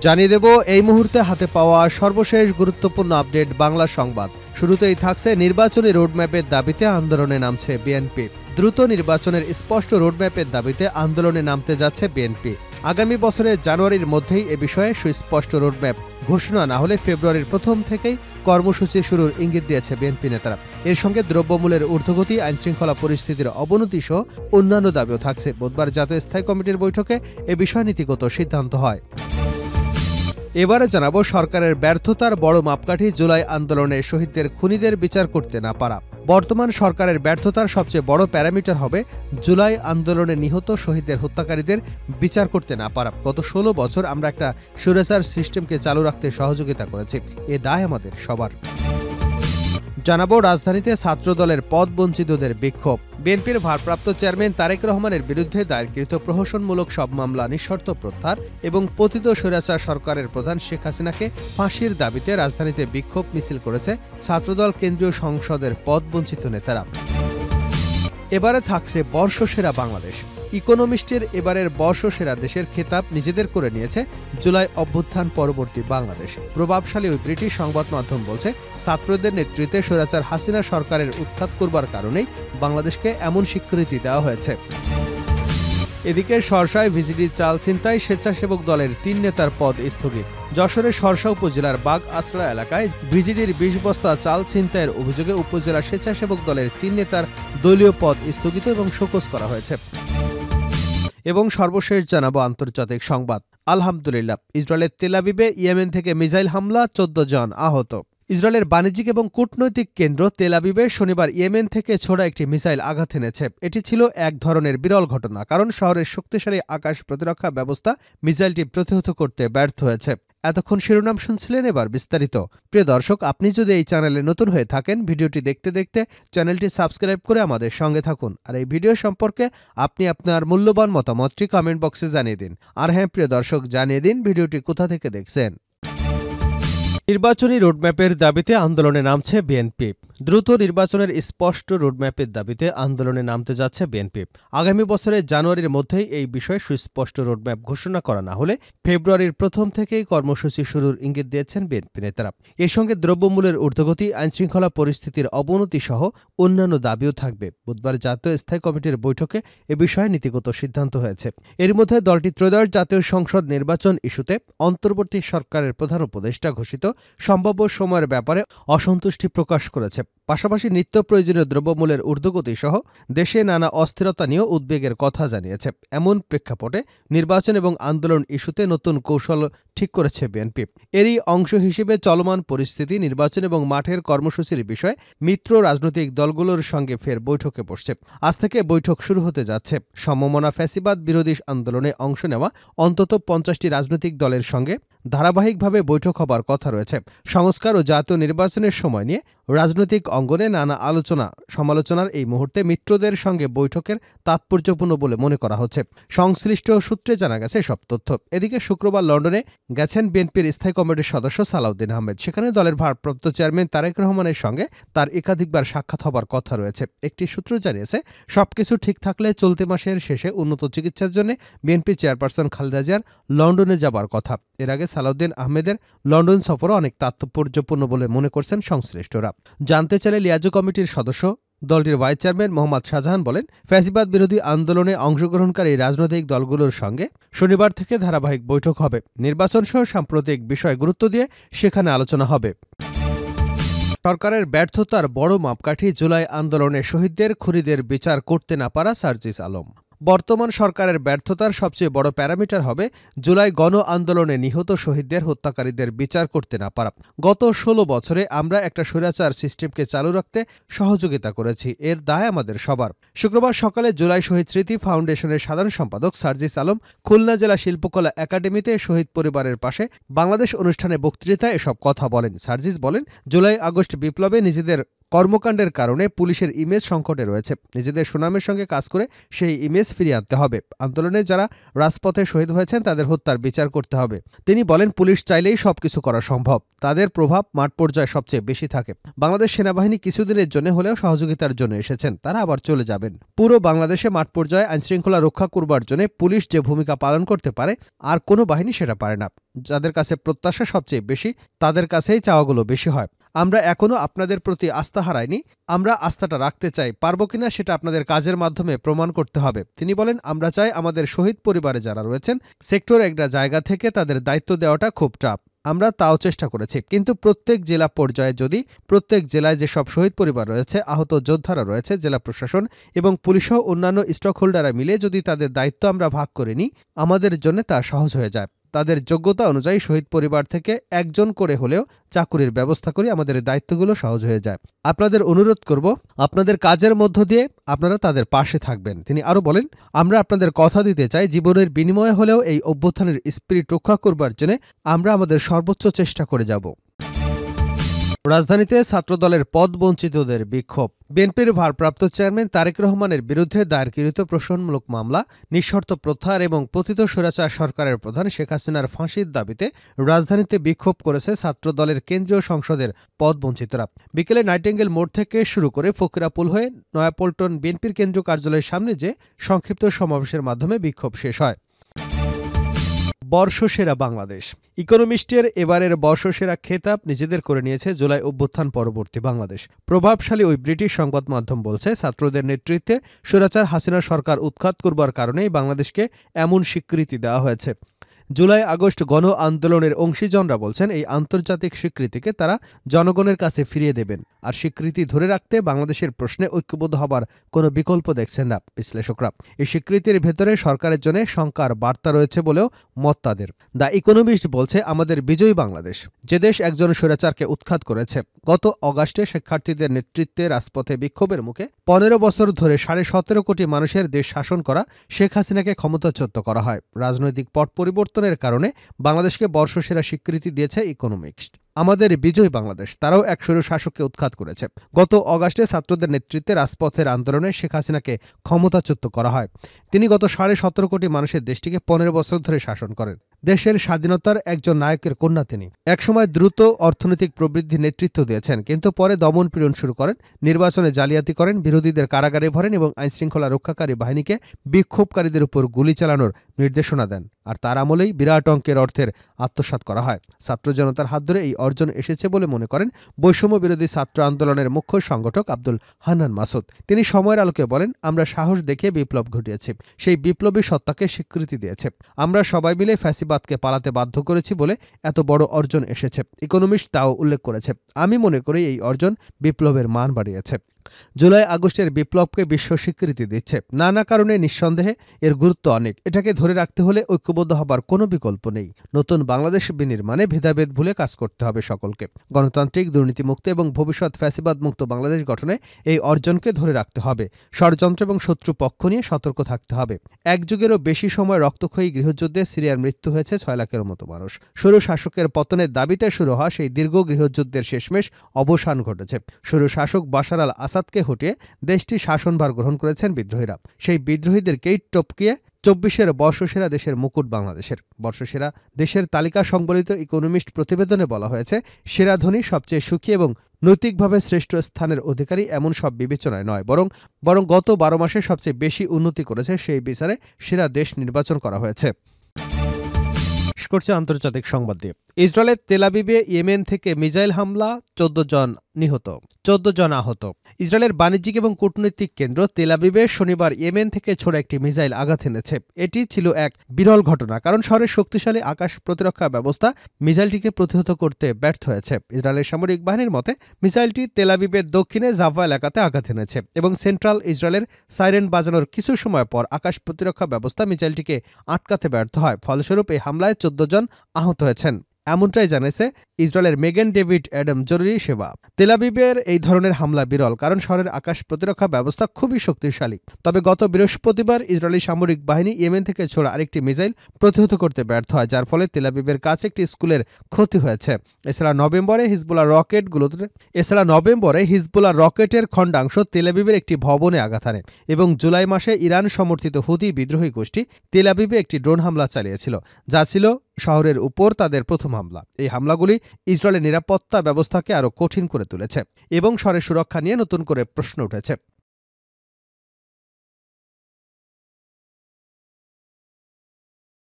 জানিয়ে দেব এই মুহূর্তে হাতে পাওয়া সর্বশেষ গুরুত্বপূর্ণ আপডেট বাংলা সংবাদ। শুরুতেই থাকছে নির্বাচনী রোডম্যাপের দাবিতে আন্দোলনে নামছে বিএনপি। দ্রুত নির্বাচনের স্পষ্ট রোডম্যাপের দাবিতে আন্দোলনে নামতে যাচ্ছে বিএনপি। আগামী বছরের জানুয়ারির মধ্যেই এ বিষয়ে সুস্পষ্ট রোডম্যাপ ঘোষণা না হলে ফেব্রুয়ারির প্রথম থেকেই কর্মসূচি শুরুর ইঙ্গিত দিয়েছে বিএনপি নেতারা। এর সঙ্গে দ্রব্যমূল্যের ঊর্ধ্বগতি, আইনশৃঙ্খলা পরিস্থিতির অবনতি সহ অন্যান্য দাবিও থাকছে। বুধবার জাতীয় স্থায়ী কমিটির বৈঠকে এ বিষয়ে নীতিগত সিদ্ধান্ত হয়। এবারে জানাবো সরকারের ব্যর্থতার বড় মাপকাঠি জুলাই আন্দোলনে শহীদদের খুনিদের বিচার করতে না পারা। বর্তমান সরকারের ব্যর্থতার সবচেয়ে বড় প্যারামিটার হবে জুলাই আন্দোলনে নিহত শহীদদের হত্যাকারীদের বিচার করতে না পারা। গত ১৬ বছর আমরা একটা স্বৈরাচার সিস্টেমকে চালু রাখতে সহযোগিতা করেছি, এ দায় আমাদের সবার। জানাবো রাজধানীতে ছাত্রদলের পদবঞ্চিতদের বিক্ষোভ। বিএনপির ভারপ্রাপ্ত চেয়ারম্যান তারেক রহমানের বিরুদ্ধে দায়েরকৃত প্রহসনমূলক সব মামলা নিঃশর্ত প্রত্যাহার এবং পতিত স্বৈরাচার সরকারের প্রধান শেখ হাসিনাকে ফাঁসির দাবিতে রাজধানীতে বিক্ষোভ মিছিল করেছে ছাত্রদল কেন্দ্রীয় সংসদের পদবঞ্চিত নেতারা। এবারে থাকছে বর্ষসেরা বাংলাদেশ। ইকোনমিস্টের এবারের বর্ষসেরা দেশের খেতাব নিজেদের করে নিয়েছে জুলাই অভ্যুত্থান পরবর্তী বাংলাদেশ। প্রভাবশালী ওই ব্রিটিশ সংবাদ মাধ্যম বলছে, ছাত্রদের নেতৃত্বে স্বৈরাচার হাসিনা সরকারের উৎখাত করবার কারণেই বাংলাদেশকে এমন স্বীকৃতি দেওয়া হয়েছে। এদিকে শর্ষায় ভিজিডি চাল ছিনতাই, স্বেচ্ছাসেবক দলের ৩ নেতার পদ স্থগিত। যশোরের শর্ষা উপজেলার বাগ আছড়া এলাকায় ভিজিডির ২০ বস্তা চাল ছিনতাইয়ের অভিযোগে উপজেলা স্বেচ্ছাসেবক দলের ৩ নেতার দলীয় পদ স্থগিত এবং শোকজ করা হয়েছে। এবং সর্বশেষ জানাবো আন্তর্জাতিক সংবাদ। আলহামদুলিল্লাহ, ইসরায়েলের তেল আবিবে ইয়েমেন থেকে মিসাইল হামলা, ১৪ জন আহত। ইসরায়েলের বাণিজ্যিক এবং কূটনৈতিক কেন্দ্র তেল আবিবে শনিবার ইয়েমেন থেকে ছোড়া একটি মিসাইল আঘাত এনেছে। এটি ছিল এক ধরনের বিরল ঘটনা, কারণ শহরের শক্তিশালী আকাশ প্রতিরক্ষা ব্যবস্থা মিসাইলটি প্রতিহত করতে ব্যর্থ হয়েছে। এতক্ষণ শিরোনাম শুনছিলেন, এবার বিস্তারিত। প্রিয় দর্শক, আপনি যদি এই চ্যানেলে নতুন হয়ে থাকেন, ভিডিওটি দেখতে দেখতে চ্যানেলটি সাবস্ক্রাইব করে আমাদের সঙ্গে থাকুন। আর এই ভিডিও সম্পর্কে আপনি আপনার মূল্যবান মতামতটি কমেন্ট বক্সে জানিয়ে দিন। আর হ্যাঁ প্রিয় দর্শক, জানিয়ে দিন ভিডিওটি কোথা থেকে দেখছেন। নির্বাচনী রোডম্যাপের দাবিতে আন্দোলনে নামছে বিএনপি। দ্রুত নির্বাচনের স্পষ্ট রোডম্যাপের দাবিতে আন্দোলনে নামতে যাচ্ছে বিএনপি। আগামী বছরের জানুয়ারির মধ্যেই এই বিষয়ে সুস্পষ্ট রোডম্যাপ ঘোষণা করা না হলে ফেব্রুয়ারির প্রথম থেকেই কর্মসূচি শুরুর ইঙ্গিত দিয়েছেন বিএনপি নেতারা। এর সঙ্গে দ্রব্যমূল্যের ঊর্ধ্বগতি, আইনশৃঙ্খলা পরিস্থিতির অবনতি সহ অন্যান্য দাবিও থাকবে। বুধবার জাতীয় স্থায়ী কমিটির বৈঠকে এ বিষয়ে নীতিগত সিদ্ধান্ত হয়েছে। এর মধ্যে দলটি ত্রয়োদশ জাতীয় সংসদ নির্বাচন ইস্যুতে অন্তর্বর্তী সরকারের প্রধান উপদেষ্টা ঘোষিত সম্ভাব্য সময়ের ব্যাপারে অসন্তুষ্টি প্রকাশ করেছে। পাশাপাশি নিত্য প্রয়োজনীয় দ্রব্যমূল্যের ঊর্ধ্বগতি সহ দেশে নানা অস্থিরতা নিয়েও উদ্বেগের কথা জানিয়েছে। এমন প্রেক্ষাপটে নির্বাচন এবং আন্দোলন ইস্যুতে নতুন কৌশল ঠিক করেছে বিএনপি। এরই অংশ হিসেবে চলমান পরিস্থিতি, নির্বাচন এবং মাঠের কর্মসূচির বিষয়ে মিত্র রাজনৈতিক দলগুলোর সঙ্গে ফের বৈঠকে বসছে। আজ থেকে বৈঠক শুরু হতে যাচ্ছে। সমমনা ফ্যাসিবাদ বিরোধী আন্দোলনে অংশ নেওয়া অন্তত ৫০টি রাজনৈতিক দলের সঙ্গে ধারাবাহিকভাবে বৈঠক হবার কথা রয়েছে। সংস্কার ও জাতীয় নির্বাচনের সময় নিয়ে রাজনৈতিক অঙ্গনে নানা আলোচনা সমালোচনার এই মুহূর্তে মিত্রদের সঙ্গে বৈঠকের তাৎপর্যপূর্ণ বলে মনে করা হচ্ছে। সংশ্লিষ্ট সূত্রে জানা গেছে সব তথ্য। এদিকে শুক্রবার লন্ডনে গেছেন বিএনপির স্থায়ী কমিটির সদস্য সালাউদ্দিন আহমেদ। সেখানে দলের ভারপ্রাপ্ত চেয়ারম্যান তারেক রহমানের সঙ্গে তার একাধিকবার সাক্ষাৎ হবার কথা রয়েছে। একটি সূত্র জানিয়েছে, সবকিছু ঠিক থাকলে চলতি মাসের শেষে উন্নত চিকিৎসার জন্য বিএনপি চেয়ারপারসন খালেদা জিয়ার লন্ডনে যাবার কথা। এর আগে সালাউদ্দিন আহমেদের লন্ডন সফরও অনেক তাৎপর্যপূর্ণ বলে মনে করছেন সংশ্লিষ্টরা। জানতে চাইলে লিয়াজো কমিটির সদস্য দলটির ভাইস চেয়ারম্যান মোহাম্মদ শাহজাহান বলেন, ফ্যাসিবাদ বিরোধী আন্দোলনে অংশগ্রহণকারী রাজনৈতিক দলগুলোর সঙ্গে শনিবার থেকে ধারাবাহিক বৈঠক হবে। নির্বাচন সহ সাম্প্রতিক বিষয় গুরুত্ব দিয়ে সেখানে আলোচনা হবে। সরকারের ব্যর্থতার বড় মাপকাঠি জুলাই আন্দোলনে শহীদদের খুনিদের বিচার করতে না পারা সার্জিস আলম। বর্তমান সরকারের ব্যর্থতার সবচেয়ে বড় প্যারামিটার হবে জুলাই গণ আন্দোলনে নিহত শহীদদের হত্যাকারীদের বিচার করতে না পারা। গত ১৬ বছরে আমরা একটা স্বৈরাচার সিস্টেমকে চালু রাখতে সহযোগিতা করেছি, এর দায় আমাদের সবার। শুক্রবার সকালে জুলাই শহীদ স্মৃতি ফাউন্ডেশনের সাধারণ সম্পাদক সার্জিস আলম খুলনা জেলা শিল্পকলা একাডেমিতে শহীদ পরিবারের পাশে বাংলাদেশ অনুষ্ঠানে বক্তৃতায় এসব কথা বলেন। সার্জিস বলেন, জুলাই আগস্ট বিপ্লবে নিজেদের কর্মকাণ্ডের কারণে পুলিশের ইমেজ সংকটে রয়েছে। নিজেদের সুনামের সঙ্গে কাজ করে সেই ইমেজ ফিরিয়ে আনতে হবে। আন্দোলনে যারা রাজপথে শহীদ হয়েছেন তাদের হত্যার বিচার করতে হবে। তিনি বলেন, পুলিশ চাইলেই সবকিছু করা সম্ভব। তাদের প্রভাব মাঠ পর্যায়ে সবচেয়ে বেশি থাকে। বাংলাদেশ সেনাবাহিনী কিছুদিনের জন্য হলেও সহযোগিতার জন্য এসেছেন, তারা আবার চলে যাবেন। পুরো বাংলাদেশে মাঠ পর্যায়ে আইনশৃঙ্খলা রক্ষা করবার জন্য পুলিশ যে ভূমিকা পালন করতে পারে আর কোনো বাহিনী সেটা পারে না। যাদের কাছে প্রত্যাশা সবচেয়ে বেশি তাদের কাছেই চাওয়াগুলো বেশি হয়। আমরা এখনো আপনাদের প্রতি আস্থা হারাইনি। আমরা আস্থাটা রাখতে চাই। পারব কিনা সেটা আপনাদের কাজের মাধ্যমে প্রমাণ করতে হবে। তিনি বলেন, আমরা চাই আমাদের শহীদ পরিবারে যারা রয়েছেন সেক্টর একটা জায়গা থেকে তাদের দায়িত্ব দেওয়াটা খুব টাফ। আমরা তাও চেষ্টা করেছি, কিন্তু প্রত্যেক জেলা পর্যায়ে যদি প্রত্যেক জেলায় যেসব শহীদ পরিবার রয়েছে, আহত যোদ্ধারা রয়েছে, জেলা প্রশাসন এবং পুলিশসহ অন্যান্য স্টক হোল্ডাররা মিলে যদি তাদের দায়িত্ব আমরা ভাগ করে নিই, আমাদের জন্য তা সহজ হয়ে যায়। তাদের যোগ্যতা অনুযায়ী শহীদ পরিবার থেকে একজন করে হলেও চাকুরির ব্যবস্থা করি, আমাদের দায়িত্বগুলো সহজ হয়ে যায়। আপনাদের অনুরোধ করব, আপনাদের কাজের মধ্য দিয়ে আপনারা তাদের পাশে থাকবেন। তিনি আরও বলেন, আমরা আপনাদের কথা দিতে চাই, জীবনের বিনিময়ে হলেও এই অভ্যুত্থানের স্পিরিট রক্ষা করবার জন্য আমরা আমাদের সর্বোচ্চ চেষ্টা করে যাব। রাজধানীতে ছাত্রদলের পদবঞ্চিতদের বিক্ষোভ। বিএনপির ভারপ্রাপ্ত চেয়ারম্যান তারেক রহমানের বিরুদ্ধে দায়েরকৃত প্রশ্নমূলক মামলা, নিঃশর্ত প্রত্যাহার এবং পতিত স্বৈরাচার সরকারের প্রধান শেখ হাসিনার ফাঁসির দাবিতে রাজধানীতে বিক্ষোভ করেছে ছাত্রদলের কেন্দ্রীয় সংসদের পদবঞ্চিতরা। বিকেলে নাইটিঙ্গেল মোড় থেকে শুরু করে ফকিরাপুল হয়ে নয়াপল্টন বিএনপির কেন্দ্রীয় কার্যালয়ের সামনে যে সংক্ষিপ্ত সমাবেশের মাধ্যমে বিক্ষোভ শেষ হয়। বর্ষসেরা বাংলাদেশ। ইকোনমিস্টের এবারের বর্ষসেরা খেতাব নিজেদের করে নিয়েছে জুলাই অভ্যুত্থান পরবর্তী বাংলাদেশ। প্রভাবশালী ওই ব্রিটিশ সংবাদ মাধ্যম বলছে, ছাত্রদের নেতৃত্বে স্বৈরাচার হাসিনা সরকার উৎখাত করবার কারণেই বাংলাদেশকে এমন স্বীকৃতি দেওয়া হয়েছে। জুলাই আগস্ট গণ আন্দোলনের অংশীজনরা বলছেন, এই আন্তর্জাতিক স্বীকৃতিকে তারা জনগণের কাছে ফিরিয়ে দেবেন। আর স্বীকৃতি ধরে রাখতে বাংলাদেশের প্রশ্নে ঐক্যবদ্ধ হবার কোনো বিকল্প দেখছেন না বিশ্লেষকরা। এই স্বীকৃতির ভেতরে সরকারের জন্য শঙ্কার বার্তা রয়েছে বলেও মত তাদের। দ্য ইকোনমিস্ট বলছে, আমাদের বিজয়ী বাংলাদেশ, যে দেশ একজন স্বৈরাচারকে উৎখাত করেছে। গত অগাস্টে শিক্ষার্থীদের নেতৃত্বে রাজপথে বিক্ষোভের মুখে ১৫ বছর ধরে ১৭.৫ কোটি মানুষের দেশ শাসন করা শেখ হাসিনাকে ক্ষমতাচ্যুত করা হয়। রাজনৈতিক পট পরিবর্তনের কারণে বাংলাদেশকে বর্ষসেরা স্বীকৃতি দিয়েছে ইকোনমিস্ট। আমাদের বিজয় বাংলাদেশ, তারাও এক স্বৈরশাসককে উৎখাত করেছে। গত অগাস্টে ছাত্রদের নেতৃত্বে রাজপথের আন্দোলনে শেখ হাসিনাকে ক্ষমতাচ্যুত করা হয়। তিনি গত ১৭.৫ কোটি মানুষের দেশটিকে ১৫ বছর ধরে শাসন করেন। দেশের স্বাধীনতার একজন নায়কের কন্যা তিনি। একসময় দ্রুত অর্থনৈতিক প্রবৃদ্ধির নেতৃত্ব দিয়েছেন, কিন্তু পরে দমন পীড়ন শুরু করেন, নির্বাচনে জালিয়াতি করেন, বিরোধীদের কারাগারে ভরেন এবং আইনশৃঙ্খলা রক্ষাকারী বাহিনীকে বিক্ষোভকারীদের উপর গুলি চালানোর নির্দেশনা দেন। আর তার আমলেই বিরাট অঙ্কের অর্থের আত্মসাৎ করা হয়। ছাত্র জনতার হাত ধরে এই অর্জন এসেছে বলে মনে করেন বৈষম্য বিরোধী ছাত্র আন্দোলনের মুখ্য সংগঠক আব্দুল হান্নান মাসুদ। তিনি সময়ের আলোকে বলেন, আমরা সাহস দেখিয়ে বিপ্লব ঘটিয়েছি, সেই বিপ্লবী সত্তাকে স্বীকৃতি দিয়েছে। আমরা সবাই মিলে ফ্যাসিবাদকে পালাতে বাধ্য করেছি বলে এত বড় অর্জন এসেছে। ইকোনমিস্ট তাও উল্লেখ করেছে। আমি মনে করি এই অর্জন বিপ্লবের মান বাড়িয়েছে। জুলাই আগস্টের বিপ্লবকে বিশ্ব স্বীকৃতি দিচ্ছে। নানা কারণে নিঃসন্দেহে এর গুরুত্ব অনেক। এটাকে ধরে রাখতে হলে ঐক্যবদ্ধ হবার কোনো বিকল্প নেই। নতুন বাংলাদেশ বিনির্মাণে ভেদাভেদ ভুলে কাজ করতে হবে সকলকে। গণতান্ত্রিক, দুর্নীতিমুক্ত এবং ভবিষ্যৎ ফ্যাসিবাদ মুক্ত বাংলাদেশ গঠনে এই অর্জনকে ধরে রাখতে হবে। ষড়যন্ত্র এবং শত্রু পক্ষ নিয়ে সতর্ক থাকতে হবে। এক যুগেরও বেশি সময় রক্তক্ষয়ী গৃহযুদ্ধে সিরিয়ার মৃত্যু হয়েছে ৬ লাখের মতো মানুষ। স্বৈর শাসকের পতনের দাবিতে শুরু হওয়া সেই দীর্ঘ গৃহযুদ্ধের শেষমেশ অবসান ঘটেছে। স্বৈর শাসক বাশার আল আসাদকে হটিয়ে দেশটি শাসনভার গ্রহণ করেছেন বিদ্রোহীরা। সেই বিদ্রোহীদেরকেই টপকিয়ে ২৪-এর বর্ষসেরা দেশের মুকুট বাংলাদেশের। বর্ষসেরা দেশের তালিকা সংবলিত ইকোনমিস্ট প্রতিবেদনে বলা হয়েছে, সেরা ধনী, সবচেয়ে সুখী এবং নৈতিকভাবে শ্রেষ্ঠ স্থানের অধিকারী এমন সব বিবেচনায় নয়, বরং গত ১২ মাসে সবচেয়ে বেশি উন্নতি করেছে সেই বিচারে সেরা দেশ নির্বাচন করা হয়েছে। করছে আন্তর্জাতিক সংবাদ দিয়ে। ইসরায়েলের তেল আবিবে ইয়েমেন থেকে মিসাইল হামলা, ১৪ জন নিহত, ১৪ জন আহত। ইসরায়েলের বাণিজ্যিক এবং কূটনৈতিক কেন্দ্র তেল আবিবে শনিবার ইয়েমেন থেকে ছোড়া একটি মিসাইল আঘাত এনেছে। এটি ছিল এক বিরল ঘটনা, কারণ শহরের শক্তিশালী আকাশ প্রতিরক্ষা ব্যবস্থা মিসাইলটিকে প্রতিহত করতে ব্যর্থ হয়েছে। ইসরায়েলের সামরিক বাহিনীর মতে মিসাইলটি তেল আবিবের দক্ষিণে জাভা এলাকাতে আঘাত এনেছে এবং সেন্ট্রাল ইসরায়েলের সাইরেন বাজানোর কিছু সময় পর আকাশ প্রতিরক্ষা ব্যবস্থা মিসাইলটিকে আটকাতে ব্যর্থ হয়। ফলস্বরূপ এই হামলায় ১৪ জন আহত হয়েছেন, এমনটাই জানিয়েছে ইসরায়েলের মেগান ডেভিড অ্যাডাম জরুরি সেবা। তেল আবিবের এই ধরনের হামলা বিরল, কারণ শহরের আকাশ প্রতিরক্ষা ব্যবস্থা খুবই শক্তিশালী। তবে গত বৃহস্পতিবার ইসরায়েলি সামরিক বাহিনী ইয়েমেন থেকে ছোড়া আরেকটি মিসাইল প্রতিহত করতে ব্যর্থ হয়, যার ফলে তেল আবিবের কাছে একটি স্কুলের ক্ষতি হয়েছে। এছাড়া নভেম্বরে হিজবুল্লাহ রকেটের খণ্ডাংশ তেল আবিবের একটি ভবনে আঘাত হানে এবং জুলাই মাসে ইরান সমর্থিত হুতি বিদ্রোহী গোষ্ঠী তেল আবিবে একটি ড্রোন হামলা চালিয়েছিল, যা ছিল শহরের উপর তাদের প্রথম হামলা। এই হামলাগুলি ইসরায়েলের নিরাপত্তা ব্যবস্থাকে আরও কঠিন করে তুলেছে এবং শহরের সুরক্ষা নিয়ে নতুন করে প্রশ্ন উঠেছে।